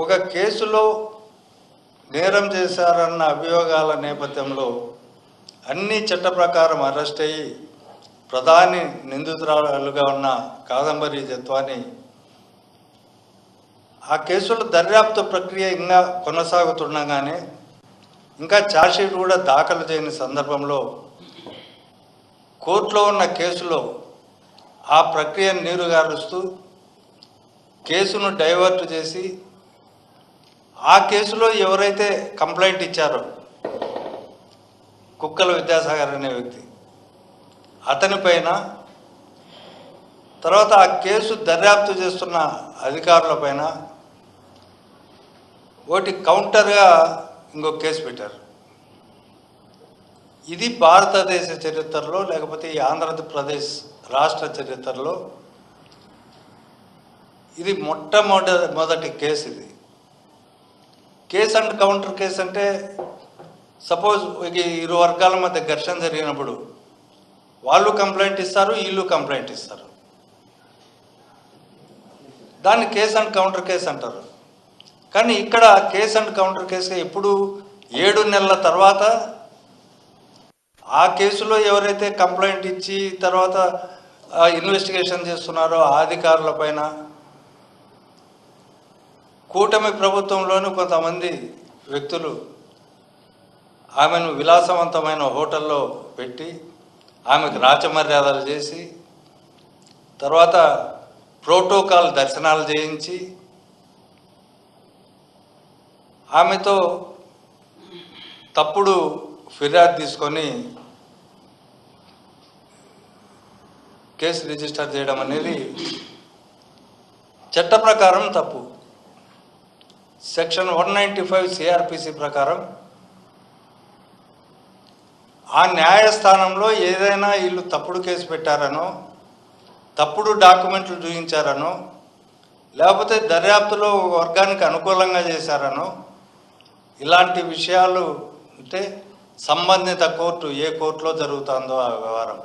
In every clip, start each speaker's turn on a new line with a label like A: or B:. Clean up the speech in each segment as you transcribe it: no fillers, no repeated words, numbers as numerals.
A: ఒక కేసులో నేరం చేశారన్న అభియోగాల నేపథ్యంలో అన్ని చట్ట ప్రకారం అరెస్ట్ అయ్యి ప్రధాని నిందితురాలుగా ఉన్న కాదంబరి జత్వాని ఆ కేసుల దర్యాప్తు ప్రక్రియ ఇంకా కొనసాగుతుండగానే ఇంకా ఛార్జ్షీట్ కూడా దాఖలు చేయని సందర్భంలో కోర్టులో ఉన్న కేసులో ఆ ప్రక్రియను నీరుగారుస్తూ కేసును డైవర్ట్ చేసి ఆ కేసులో ఎవరైతే కంప్లైంట్ ఇచ్చారో కుక్కల విద్యాసాగర్ అనే వ్యక్తి అతనిపైన తర్వాత ఆ కేసు దర్యాప్తు చేస్తున్న అధికారులపైన ఒకటి కౌంటర్గా ఇంకొక కేసు పెట్టారు. ఇది భారతదేశ చరిత్రలో లేకపోతే ఈ ఆంధ్రప్రదేశ్ రాష్ట్ర చరిత్రలో ఇది మొట్టమొదటి కేసు. ఇది కేసు అండ్ కౌంటర్ కేసు అంటే సపోజ్ ఇరు వర్గాల మధ్య ఘర్షణ జరిగినప్పుడు వాళ్ళు కంప్లైంట్ ఇస్తారు, వీళ్ళు కంప్లైంట్ ఇస్తారు, దాన్ని కేసు అండ్ కౌంటర్ కేసు అంటారు. కానీ ఇక్కడ కేసు అండ్ కౌంటర్ కేసు ఎప్పుడు 7 నెలల తర్వాత ఆ కేసులో ఎవరైతే కంప్లైంట్ ఇచ్చి తర్వాత ఇన్వెస్టిగేషన్ చేస్తున్నారో ఆ అధికారుల పైన కూటమి ప్రభుత్వంలోని కొంతమంది వ్యక్తులు ఆమెను విలాసవంతమైన హోటల్లో పెట్టి ఆమెకు రాచమర్యాదలు చేసి తర్వాత ప్రోటోకాల్ దర్శనాలు చేయించి ఆమెతో తప్పుడు ఫిర్యాదు తీసుకొని కేసు రిజిస్టర్ చేయడం అనేది చట్ట ప్రకారం తప్పు. సెక్షన్ 195 సిఆర్పిసి ప్రకారం ఆ న్యాయస్థానంలో ఏదైనా వీళ్ళు తప్పుడు కేసు పెట్టారనో తప్పుడు డాక్యుమెంట్లు చూపించారనో లేకపోతే దర్యాప్తులో వర్గానికి అనుకూలంగా చేశారనో ఇలాంటి విషయాలు అంటే సంబంధిత కోర్టు ఏ కోర్టులో జరుగుతుందో ఆ వ్యవహారం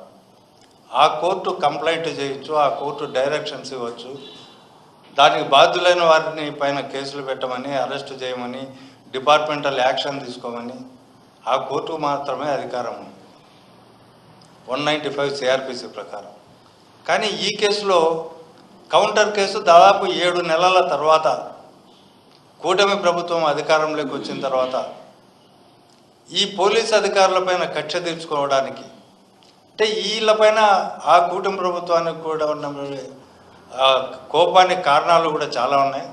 A: ఆ కోర్టు కంప్లైంట్ చేయొచ్చు, ఆ కోర్టు డైరెక్షన్స్ ఇవ్వచ్చు, దానికి బాధ్యులైన వారిని పైన కేసులు పెట్టమని అరెస్టు చేయమని డిపార్ట్మెంటల్ యాక్షన్ తీసుకోమని ఆ కోర్టుకు మాత్రమే అధికారం 195 సిఆర్పిసి ప్రకారం. కానీ ఈ కేసులో కౌంటర్ కేసు దాదాపు 7 నెలల తర్వాత కూటమి ప్రభుత్వం అధికారంలోకి వచ్చిన తర్వాత ఈ పోలీస్ అధికారులపైన కక్ష తీర్చుకోవడానికి అంటే వీళ్ళపైన ఆ కూటమి ప్రభుత్వానికి కూడా ఉన్న కోపానికి కారణాలు కూడా చాలా ఉన్నాయి.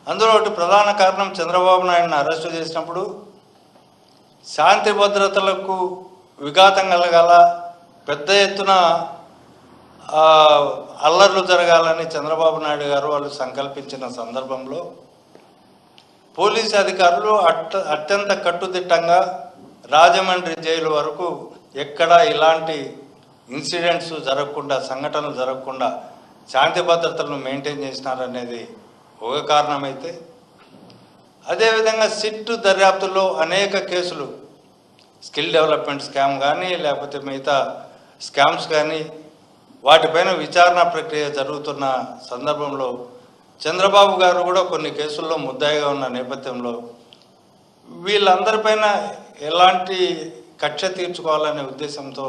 A: అందులో ఒకటి ప్రధాన కారణం చంద్రబాబు నాయుడుని అరెస్టు చేసినప్పుడు శాంతి భద్రతలకు విఘాతం కలగాల, పెద్ద ఎత్తున అల్లర్లు జరగాలని చంద్రబాబు నాయుడు గారు వాళ్ళు సంకల్పించిన సందర్భంలో పోలీసు అధికారులు అత్యంత కట్టుదిట్టంగా రాజమండ్రి జైలు వరకు ఎక్కడా ఇలాంటి ఇన్సిడెంట్స్ జరగకుండా సంఘటనలు జరగకుండా శాంతి భద్రతలను మెయింటైన్ చేసినారనేది ఒక కారణమైతే, అదేవిధంగా సిట్ దర్యాప్తులో అనేక కేసులు స్కిల్ డెవలప్మెంట్ స్కామ్ కానీ లేకపోతే మిగతా స్కామ్స్ కానీ వాటిపైన విచారణ ప్రక్రియ జరుగుతున్న సందర్భంలో చంద్రబాబు గారు కూడా కొన్ని కేసుల్లో ముద్దాయిగా ఉన్న నేపథ్యంలో వీళ్ళందరిపైన ఎలాంటి కక్ష తీర్చుకోవాలనే ఉద్దేశంతో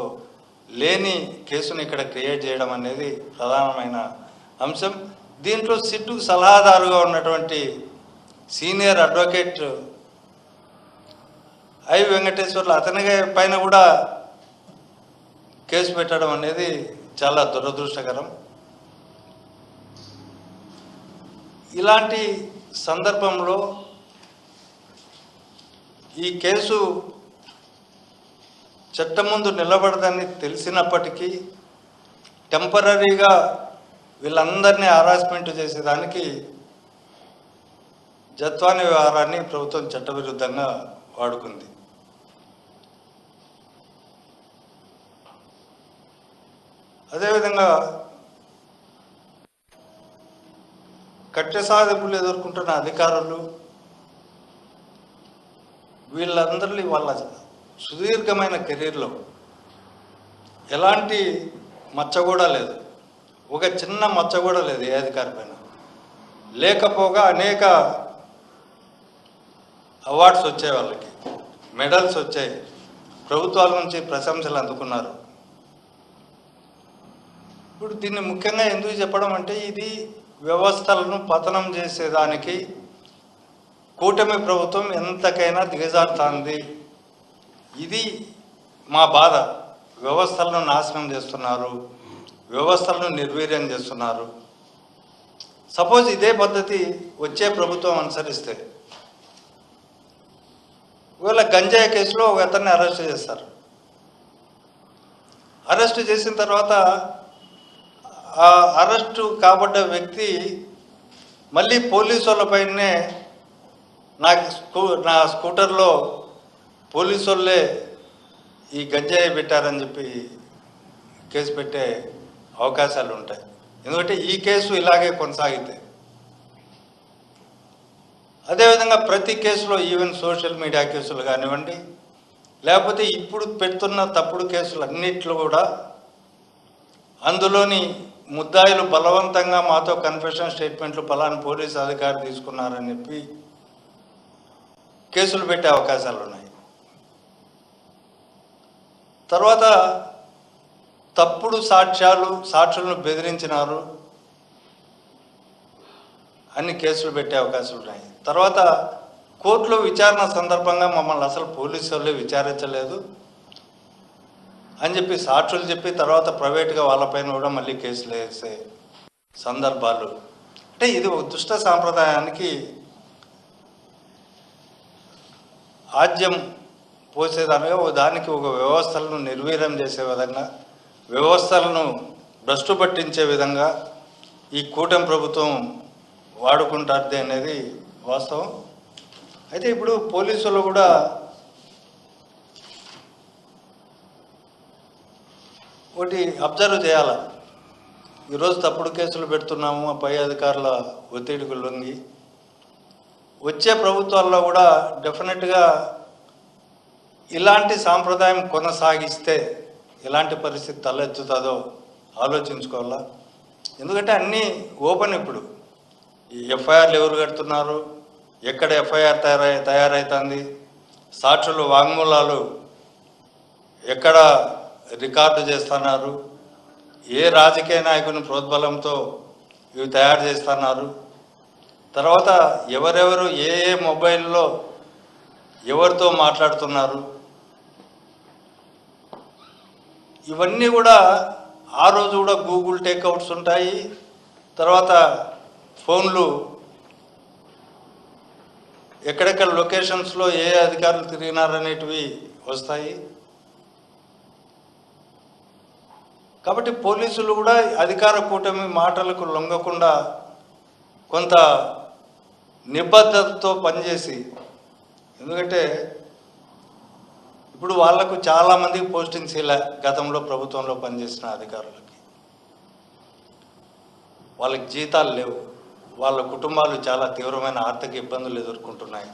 A: లేని కేసును ఇక్కడ క్రియేట్ చేయడం అనేది ప్రధానమైన అంశం. దీంట్లో సిట్టుకు సలహాదారుగా ఉన్నటువంటి సీనియర్ అడ్వకేట్ ఐ వెంకటేశ్వర్లు అతని పైన కూడా కేసు పెట్టడం అనేది చాలా దురదృష్టకరం. ఇలాంటి సందర్భంలో ఈ కేసు చట్టం ముందు నిలబడదని తెలిసినప్పటికీ టెంపరీగా వీళ్ళందరినీ హరాస్మెంట్ చేసేదానికి జత్వాని వ్యవహారాన్ని ప్రభుత్వం చట్టవిరుద్ధంగా వాడుకుంది. అదేవిధంగా కట్టె సాధింపులు ఎదుర్కొంటున్న అధికారులు వీళ్ళందరినీ వాళ్ళ సుదీర్ఘమైన కెరీర్లో ఎలాంటి మచ్చ కూడా లేదు, ఒక చిన్న మచ్చ కూడా లేదు ఏ అధికారి పైన. లేకపోగా అనేక అవార్డ్స్ వచ్చాయి, వాళ్ళకి మెడల్స్ వచ్చాయి, ప్రభుత్వాల నుంచి ప్రశంసలు అందుకున్నారు. ఇప్పుడు దీన్ని ముఖ్యంగా ఎందుకు చెప్పడం అంటే, ఇది వ్యవస్థలను పతనం చేసేదానికి కూటమి ప్రభుత్వం ఎంతకైనా దిగజారుతుంది. ఇది మా బాధ. వ్యవస్థలను నాశనం చేస్తున్నారు, వ్యవస్థలను నిర్వీర్యం చేస్తున్నారు. సపోజ్ ఇదే పద్ధతి వచ్చే ప్రభుత్వం అనుసరిస్తే, ఒకవేళ గంజాయి కేసులో ఒక అతన్ని అరెస్ట్ చేస్తారు. అరెస్ట్ చేసిన తర్వాత ఆ అరెస్టు కాబడ్డ వ్యక్తి మళ్ళీ పోలీసు వాళ్ళపైనే నా స్కూటర్లో పోలీసు వాళ్ళే ఈ గంజాయి పెట్టారని చెప్పి కేసు పెట్టే అవకాశాలు ఉంటాయి. ఎందుకంటే ఈ కేసు ఇలాగే కొనసాగితే, అదేవిధంగా ప్రతి కేసులో ఈవెన్ సోషల్ మీడియా కేసులు కానివ్వండి, లేకపోతే ఇప్పుడు పెడుతున్న తప్పుడు కేసులు అన్నిట్లో కూడా అందులోని ముద్దాయిలు బలవంతంగా మాతో కన్ఫెషన్ స్టేట్మెంట్లు పలానా పోలీసు అధికారి తీసుకున్నారని చెప్పి కేసులు పెట్టే అవకాశాలు ఉన్నాయి. తర్వాత తప్పుడు సాక్షులను బెదిరించినారు అన్ని కేసులు పెట్టే అవకాశాలు ఉన్నాయి. తర్వాత కోర్టులో విచారణ సందర్భంగా మమ్మల్ని అసలు పోలీసు వాళ్ళే విచారించలేదు అని చెప్పి సాక్షులు చెప్పి తర్వాత ప్రైవేట్గా వాళ్ళపైన కూడా మళ్ళీ కేసులు వేసే సందర్భాలు. అంటే ఇది ఒక దుష్ట సాంప్రదాయానికి ఆజ్యం పోసేదానిగా, దానికి ఒక వ్యవస్థలను నిర్వీర్యం చేసే విధంగా, వ్యవస్థలను భ్రష్టు పట్టించే విధంగా ఈ కూటమి ప్రభుత్వం వాడుకుంటారు అనేది వాస్తవం. అయితే ఇప్పుడు పోలీసులు కూడా ఒకటి అబ్జర్వ్ చేయాలి. ఈరోజు తప్పుడు కేసులు పెడుతున్నాము, పై అధికారుల ఒత్తిడికి లొంగి, వచ్చే ప్రభుత్వాల్లో కూడా డెఫినెట్గా ఇలాంటి సాంప్రదాయం కొనసాగిస్తే ఎలాంటి పరిస్థితి తలెత్తుతుందో ఆలోచించుకోవాలా. ఎందుకంటే అన్నీ ఓపెన్. ఇప్పుడు ఈ ఎఫ్ఐఆర్లు ఎవరు కడుతున్నారు, ఎక్కడ ఎఫ్ఐఆర్ తయారవుతుంది, సాక్షులు వాంగ్మూలాలు ఎక్కడ రికార్డు చేస్తున్నారు, ఏ రాజకీయ నాయకుని ప్రోద్బలంతో ఇవి తయారు చేస్తున్నారు, తర్వాత ఎవరెవరు ఏ మొబైల్లో ఎవరితో మాట్లాడుతున్నారు, ఇవన్నీ కూడా ఆ రోజు కూడా గూగుల్ టేక్అవుట్స్ ఉంటాయి. తర్వాత ఫోన్లు ఎక్కడెక్కడ లొకేషన్స్లో ఏ అధికారులు తిరిగినారనేటివి వస్తాయి. కాబట్టి పోలీసులు కూడా అధికార కూటమి మాటలకు లొంగకుండా కొంత నిబద్ధతతో పనిచేసి, ఎందుకంటే ఇప్పుడు వాళ్లకు చాలామందికి పోస్టింగ్స్ ఇలా గతంలో ప్రభుత్వంలో పనిచేసిన అధికారులకి వాళ్ళకి జీతాలు లేవు, వాళ్ళ కుటుంబాలు చాలా తీవ్రమైన ఆర్థిక ఇబ్బందులు ఎదుర్కొంటున్నాయి.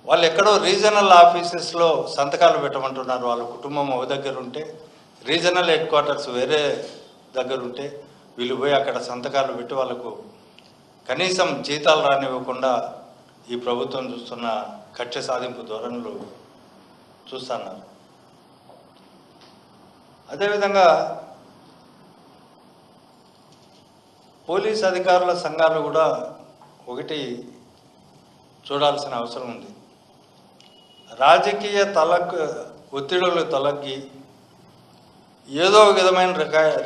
A: వాళ్ళు ఎక్కడో రీజనల్ ఆఫీసెస్లో సంతకాలు పెట్టమంటున్నారు. వాళ్ళ కుటుంబం ఒక దగ్గర ఉంటే, రీజనల్ హెడ్ క్వార్టర్స్ వేరే దగ్గర ఉంటే వీళ్ళు పోయి అక్కడ సంతకాలు పెట్టి వాళ్ళకు కనీసం జీతాలు రానివ్వకుండా ఈ ప్రభుత్వం చూస్తున్న కక్ష సాధింపు ధోరణులు చూస్తున్నారు. అదేవిధంగా పోలీస్ అధికారుల సంఘాలు కూడా ఒకటి చూడాల్సిన అవసరం ఉంది. రాజకీయ ఒత్తిడులు తొలగి ఏదో విధమైన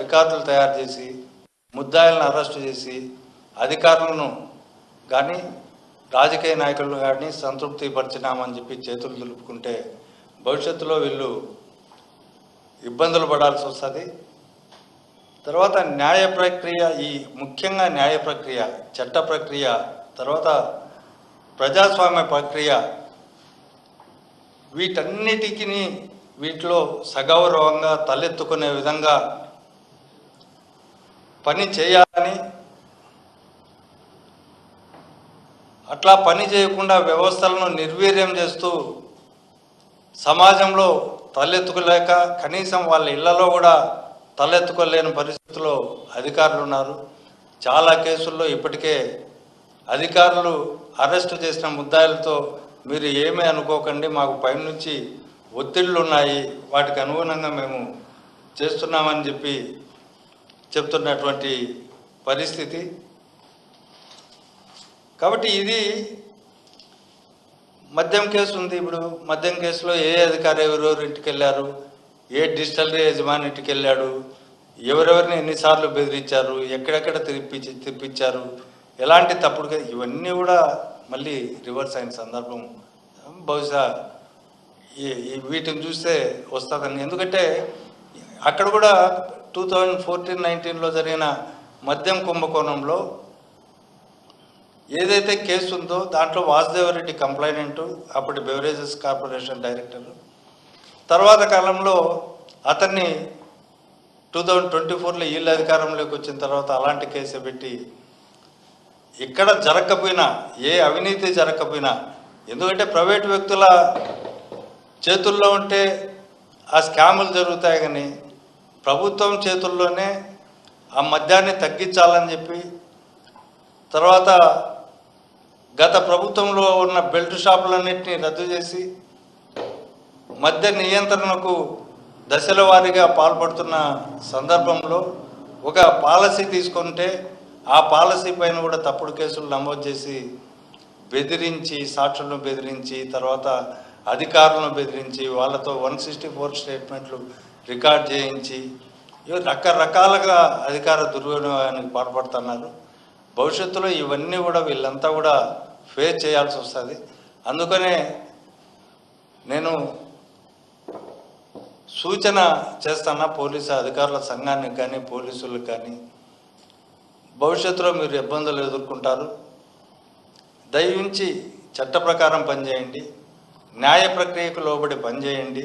A: రికార్డులు తయారు చేసి ముద్దాయిలను అరెస్టు చేసి అధికారులను కానీ రాజకీయ నాయకులను కానీ సంతృప్తి పరిచినామని చెప్పి చేతులు దులుపుకుంటే భవిష్యత్తులో వీళ్ళు ఇబ్బందులు పడాల్సి వస్తుంది. తర్వాత న్యాయ ప్రక్రియ, ఈ ముఖ్యంగా న్యాయ ప్రక్రియ, చట్ట ప్రక్రియ, తర్వాత ప్రజాస్వామ్య ప్రక్రియ, వీటిలో సగౌరవంగా తలెత్తుకునే విధంగా పని చేయాలని, అట్లా పని చేయకుండా వ్యవస్థలను నిర్వీర్యం చేస్తూ సమాజంలో తలెత్తుకోలేక కనీసం వాళ్ళ ఇళ్లలో కూడా తలెత్తుకోలేని పరిస్థితిలో అధికారులు ఉన్నారు. చాలా కేసుల్లో ఇప్పటికే అధికారులు అరెస్టు చేసిన ముద్దాయిలతో మీరు ఏమీ అనుకోకండి, మాకు పైనుంచి ఒత్తిళ్లు ఉన్నాయి, వాటికి అనుగుణంగా మేము చేస్తున్నామని చెప్పి చెప్తున్నటువంటి పరిస్థితి. కాబట్టి ఇది మద్యం కేసు ఉంది. ఇప్పుడు మద్యం కేసులో ఏ అధికారి ఎవరెవరు ఇంటికి వెళ్ళారు, ఏ డిస్టిలరీ యజమాని ఇంటికి వెళ్ళాడు, ఎవరెవరిని ఎన్నిసార్లు బెదిరించారు, ఎక్కడెక్కడ తిప్పించారు, ఎలాంటి తప్పుడు ఇవన్నీ కూడా మళ్ళీ రివర్స్ అయిన సందర్భం బహుశా వీటిని చూస్తే వస్తుందని. ఎందుకంటే అక్కడ కూడా 2014-19లో జరిగిన మద్యం కుంభకోణంలో ఏదైతే కేసు ఉందో దాంట్లో వాసుదేవరెడ్డి కంప్లైనెంటు, అప్పటి బెవరేజెస్ కార్పొరేషన్ డైరెక్టర్. తర్వాత కాలంలో అతన్ని 2024లో వీళ్ళ అధికారంలోకి వచ్చిన తర్వాత అలాంటి కేసు పెట్టి ఇక్కడ జరగకపోయినా, ఏ అవినీతి జరగకపోయినా, ఎందుకంటే ప్రైవేటు వ్యక్తుల చేతుల్లో ఉంటే ఆ స్కాములు జరుగుతాయి, కానీ ప్రభుత్వం చేతుల్లోనే ఆ మద్యాన్ని తగ్గించాలని చెప్పి, తర్వాత గత ప్రభుత్వంలో ఉన్న బెల్ట్ షాపులన్నింటినీ రద్దు చేసి మద్య నియంత్రణకు దశల వారీగా పాల్పడుతున్న సందర్భంలో ఒక పాలసీ తీసుకుంటే ఆ పాలసీ పైన కూడా తప్పుడు కేసులు నమోదు చేసి బెదిరించి, సాక్షులను బెదిరించి, తర్వాత అధికారులను బెదిరించి, వాళ్ళతో 164 స్టేట్మెంట్లు రికార్డ్ చేయించి రకరకాలుగా అధికార దుర్వినియోగానికి పాల్పడుతున్నారు. భవిష్యత్తులో ఇవన్నీ కూడా వీళ్ళంతా కూడా ఫేస్ చేయాల్సి వస్తుంది. అందుకనే నేను సూచన చేస్తున్నా పోలీసు అధికారుల సంఘానికి కానీ పోలీసులకు కానీ, భవిష్యత్తులో మీరు ఇబ్బందులు ఎదుర్కొంటారు. దయించి చట్ట ప్రకారం పనిచేయండి, న్యాయ ప్రక్రియకు లోబడి పనిచేయండి,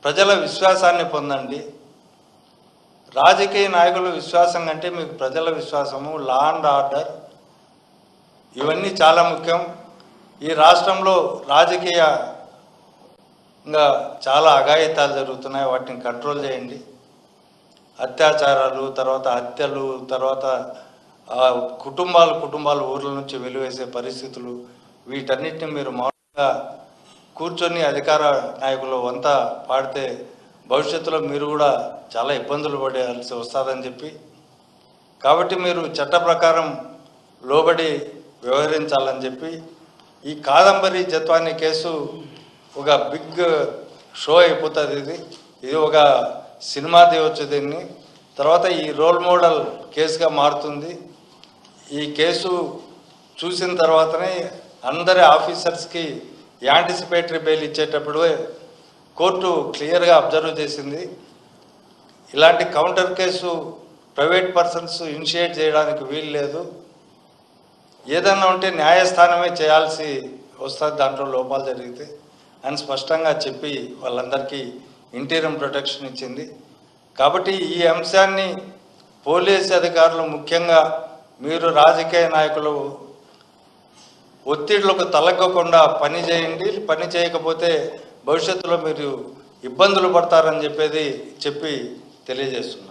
A: ప్రజల విశ్వాసాన్ని పొందండి. రాజకీయ నాయకుల విశ్వాసం కంటే మీకు ప్రజల విశ్వాసము, లా అండ్ ఆర్డర్ ఇవన్నీ చాలా ముఖ్యం. ఈ రాష్ట్రంలో రాజకీయంగా చాలా అఘాయితాలు జరుగుతున్నాయి, వాటిని కంట్రోల్ చేయండి. అత్యాచారాలు, తర్వాత హత్యలు, తర్వాత కుటుంబాలు ఊర్ల నుంచి వెలివేసే పరిస్థితులు, వీటన్నిటిని మీరు మౌనంగా కూర్చొని అధికార నాయకులు వంత పాడితే భవిష్యత్తులో మీరు కూడా చాలా ఇబ్బందులు పడాల్సి వస్తుందని చెప్పి, కాబట్టి మీరు చట్ట ప్రకారం లోబడి వ్యవహరించాలని చెప్పి, ఈ కాదంబరి జత్వాని కేసు ఒక బిగ్ షో అయిపోతుంది. ఇది ఒక సినిమా తీయవచ్చు దీన్ని. తర్వాత ఈ రోల్ మోడల్ కేసుగా మారుతుంది. ఈ కేసు చూసిన తర్వాతనే అందరి ఆఫీసర్స్కి యాంటిసిపేటరీ బెయిల్ ఇచ్చేటప్పుడు కోర్టు క్లియర్గా అబ్జర్వ్ చేసింది. ఇలాంటి counter case private persons initiate చేయడానికి వీలు లేదు, ఏదన్నా ఉంటే న్యాయస్థానమే చేయాల్సి వస్తుంది దాంట్లో లోపాలు జరిగితే అని స్పష్టంగా చెప్పి వాళ్ళందరికీ ఇంటీరియం ప్రొటెక్షన్ ఇచ్చింది. కాబట్టి ఈ అంశాన్ని పోలీసు అధికారులు ముఖ్యంగా మీరు రాజకీయ నాయకులు ఒత్తిళ్లకు తలగ్గకుండా పని చేయండి. పని చేయకపోతే భవిష్యత్తులో మీరు ఇబ్బందులు పడతారని చెప్పి తెలియజేస్తున్నారు.